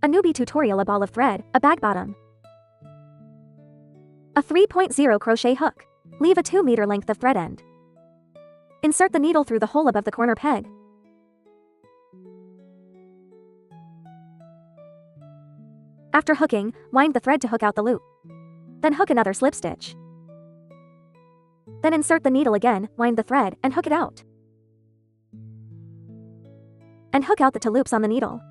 A newbie tutorial: a ball of thread, a bag bottom, a 3.0 crochet hook. Leave a 2-meter length of thread end. Insert the needle through the hole above the corner peg. After hooking, wind the thread to hook out the loop. Then hook another slip stitch. Then insert the needle again, wind the thread, and hook it out. And hook out the 2 loops on the needle.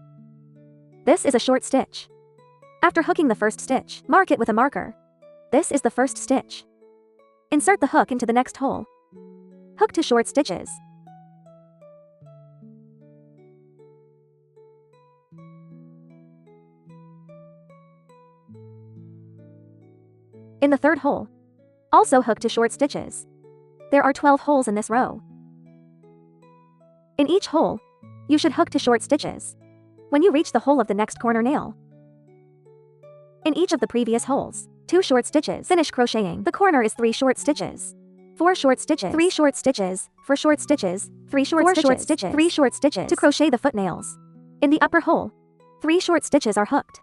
This is a short stitch. After hooking the first stitch, mark it with a marker. This is the first stitch. Insert the hook into the next hole. Hook 2 short stitches. In the 3rd hole, also hook 2 short stitches. There are 12 holes in this row. In each hole, you should hook 2 short stitches. When you reach the hole of the next corner nail, in each of the previous holes, 2 short stitches. Finish crocheting. The corner is 3 short stitches. 4 short stitches. 3 short stitches. 4 short stitches. 3 short stitches. 3 short stitches. To crochet the foot nails. In the upper hole, 3 short stitches are hooked.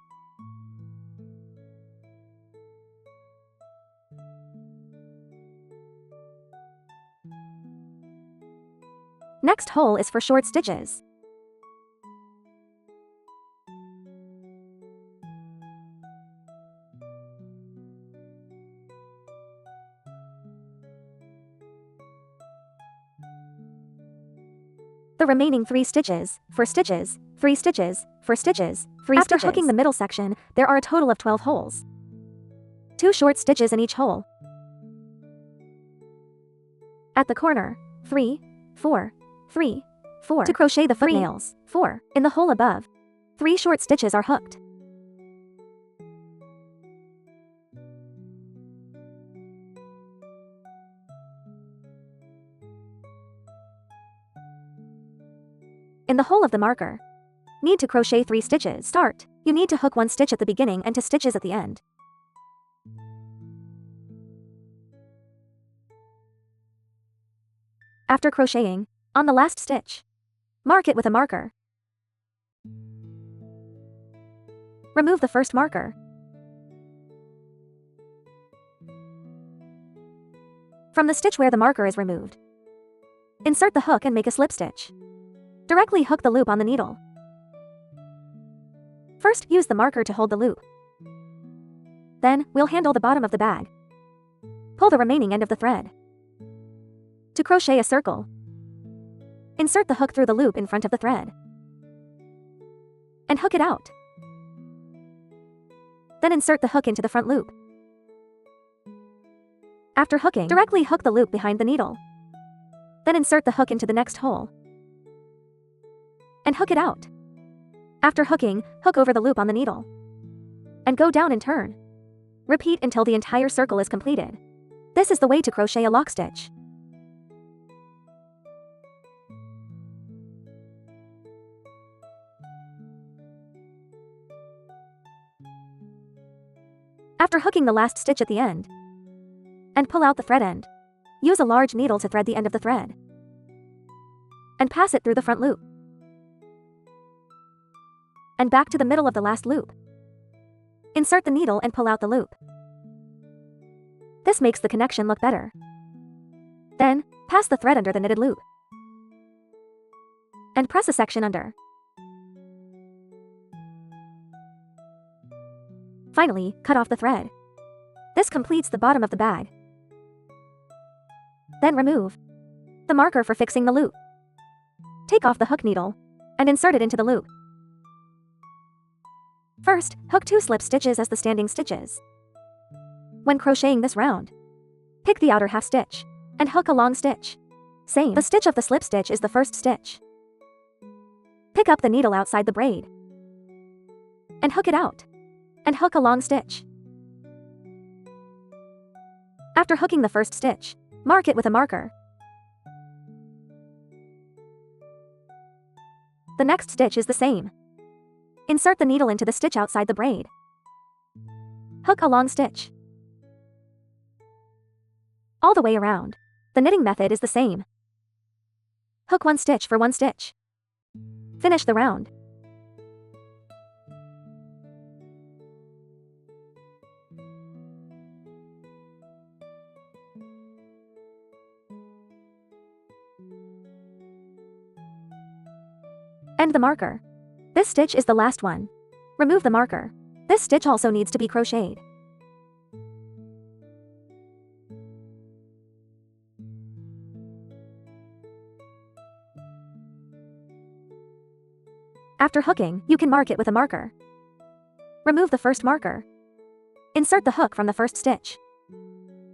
Next hole is for short stitches. The remaining 3 stitches, 4 stitches, 3 stitches, 4 stitches, 3 stitches. After hooking the middle section, there are a total of 12 holes. 2 short stitches in each hole. At the corner, 3, 4, 3, 4. To crochet the foot nails, 4. In the hole above, 3 short stitches are hooked. In the hole of the marker, need to crochet 3 stitches. Start. You need to hook 1 stitch at the beginning and 2 stitches at the end. After crocheting, on the last stitch, mark it with a marker. Remove the first marker. From the stitch where the marker is removed, insert the hook and make a slip stitch. Directly hook the loop on the needle. First, use the marker to hold the loop. Then, we'll handle the bottom of the bag. Pull the remaining end of the thread. To crochet a circle, insert the hook through the loop in front of the thread. And hook it out. Then insert the hook into the front loop. After hooking, directly hook the loop behind the needle. Then insert the hook into the next hole. And hook it out. After hooking, hook over the loop on the needle. And go down and turn. Repeat until the entire circle is completed. This is the way to crochet a lock stitch. After hooking the last stitch at the end, and pull out the thread end, use a large needle to thread the end of the thread. And pass it through the front loop. And back to the middle of the last loop. Insert the needle and pull out the loop. This makes the connection look better. Then, pass the thread under the knitted loop. And press a section under. Finally, cut off the thread. This completes the bottom of the bag. Then remove the marker for fixing the loop. Take off the hook needle and insert it into the loop. First, hook 2 slip stitches as the standing stitches. When crocheting this round, pick the outer half stitch and hook a long stitch. Same. The stitch of the slip stitch is the first stitch. Pick up the needle outside the braid and hook it out and hook a long stitch. After hooking the first stitch, mark it with a marker. The next stitch is the same. Insert the needle into the stitch outside the braid. Hook a long stitch. All the way around. The knitting method is the same. Hook 1 stitch for 1 stitch. Finish the round. And the marker. This stitch is the last one. Remove the marker. This stitch also needs to be crocheted. After hooking, you can mark it with a marker. Remove the first marker. Insert the hook from the first stitch.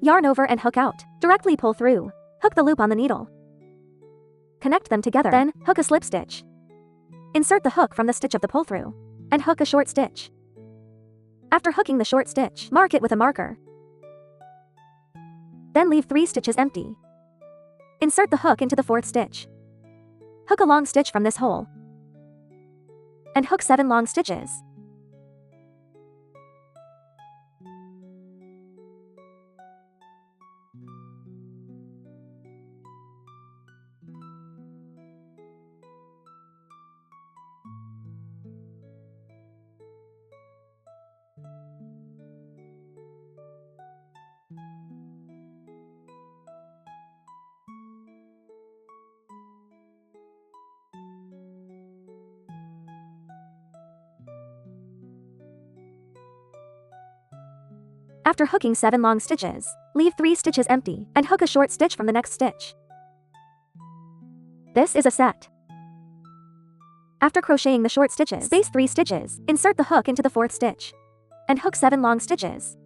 Yarn over and hook out. Directly pull through. Hook the loop on the needle. Connect them together. Then, hook a slip stitch. Insert the hook from the stitch of the pull-through. And hook a short stitch. After hooking the short stitch, mark it with a marker. Then leave 3 stitches empty. Insert the hook into the 4th stitch. Hook a long stitch from this hole. And hook 7 long stitches. After hooking 7 long stitches, leave 3 stitches empty and hook a short stitch from the next stitch. This is a set. After crocheting the short stitches, space 3 stitches, insert the hook into the 4th stitch. And hook 7 long stitches.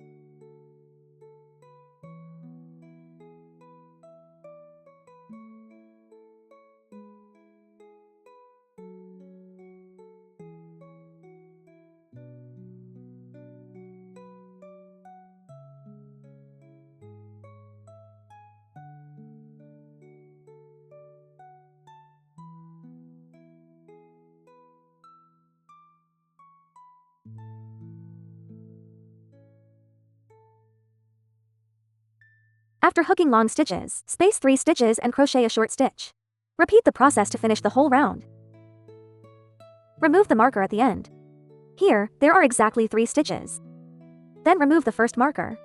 After hooking long stitches, space 3 stitches and crochet a short stitch. Repeat the process to finish the whole round. Remove the marker at the end. Here, there are exactly 3 stitches. Then remove the first marker.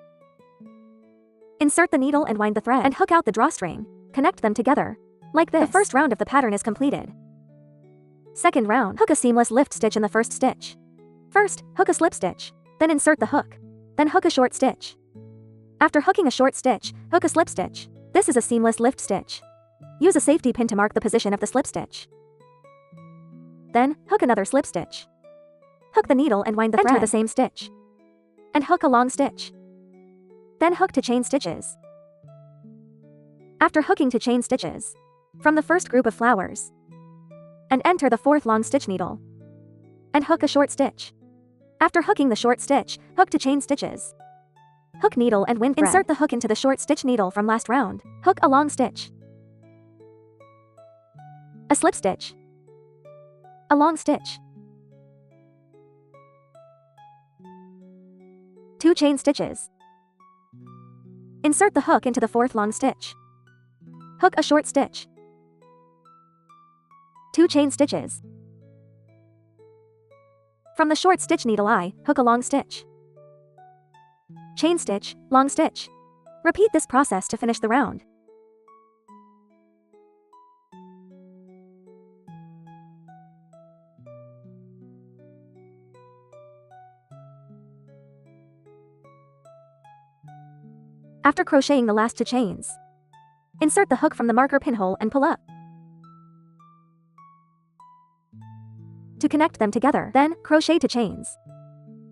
Insert the needle and wind the thread and hook out the drawstring. Connect them together. Like this. The first round of the pattern is completed. Second round, hook a seamless lift stitch in the first stitch. First, hook a slip stitch. Then insert the hook. Then hook a short stitch. After hooking a short stitch, hook a slip stitch. This is a seamless lift stitch. Use a safety pin to mark the position of the slip stitch. Then, hook another slip stitch. Hook the needle and wind the thread. Enter the same stitch. And hook a long stitch. Then hook to chain stitches. After hooking to chain stitches, from the first group of flowers, and enter the 4th long stitch needle. And hook a short stitch. After hooking the short stitch, hook to chain stitches. Hook needle and wind thread. Insert the hook into the short stitch needle from last round. Hook a long stitch. A slip stitch. A long stitch. 2 chain stitches. Insert the hook into the 4th long stitch. Hook a short stitch. 2 chain stitches. From the short stitch needle I, hook a long stitch. Chain stitch, long stitch. Repeat this process to finish the round. After crocheting the last 2 chains, insert the hook from the marker pinhole and pull up. To connect them together, then crochet 2 chains.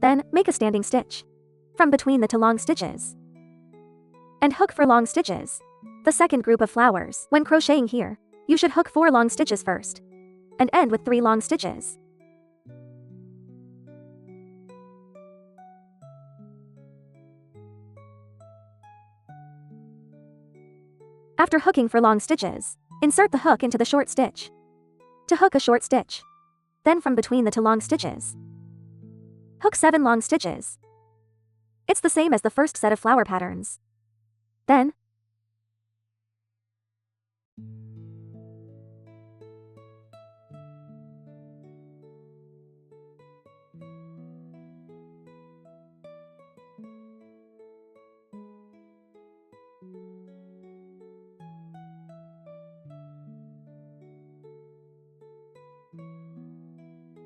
Then, make a standing stitch from between the 2 long stitches. And hook for long stitches. The second group of flowers, when crocheting here, you should hook 4 long stitches first. And end with 3 long stitches. After hooking for long stitches, insert the hook into the short stitch. To hook a short stitch. Then from between the 2 long stitches, hook 7 long stitches. It's the same as the first set of flower patterns. Then,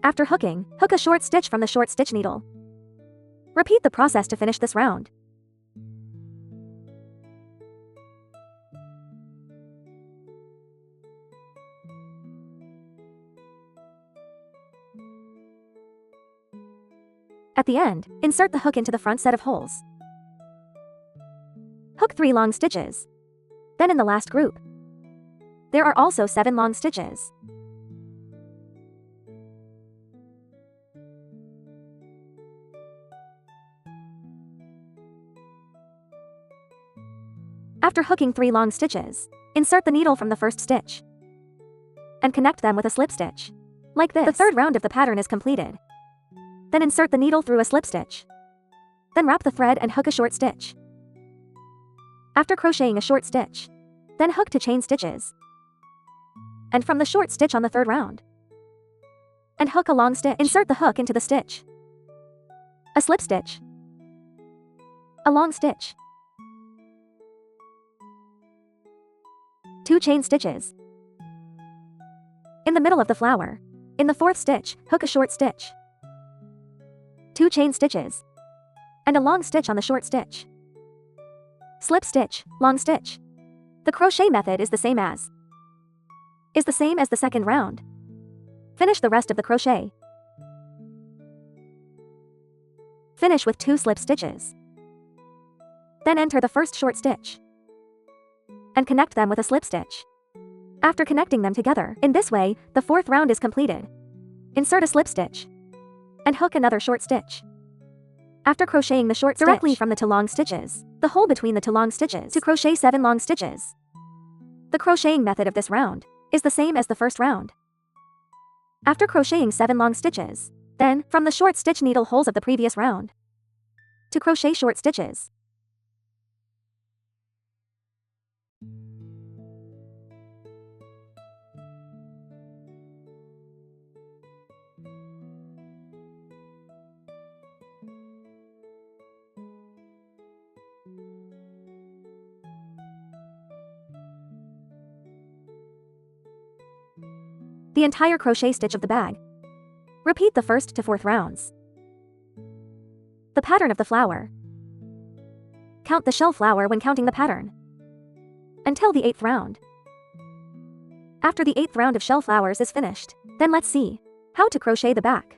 After hooking, hook a short stitch from the short stitch needle. Repeat the process to finish this round. At the end, insert the hook into the front set of holes. Hook 3 long stitches. Then in the last group, there are also 7 long stitches. After hooking 3 long stitches, insert the needle from the first stitch and connect them with a slip stitch. Like this, the third round of the pattern is completed. Then insert the needle through a slip stitch. Then wrap the thread and hook a short stitch. After crocheting a short stitch, then hook to chain stitches. And from the short stitch on the third round, and hook a long stitch. Insert the hook into the stitch. A slip stitch. A long stitch. 2 chain stitches. In the middle of the flower, in the 4th stitch, hook a short stitch. 2 chain stitches. And a long stitch on the short stitch. Slip stitch, long stitch. The crochet method is the same as the second round. Finish the rest of the crochet. Finish with 2 slip stitches. Then enter the first short stitch and connect them with a slip stitch. After connecting them together, in this way, the 4th round is completed. Insert a slip stitch and hook another short stitch. After crocheting the short stitch directly from the 2 long stitches, the hole between the 2 long stitches to crochet 7 long stitches. The crocheting method of this round is the same as the first round. After crocheting 7 long stitches, then, from the short stitch needle holes of the previous round, to crochet short stitches. The entire crochet stitch of the bag. Repeat the 1st to 4th rounds. The pattern of the flower. Count the shell flower when counting the pattern until the 8th round. After the 8th round of shell flowers is finished, then let's see how to crochet the back.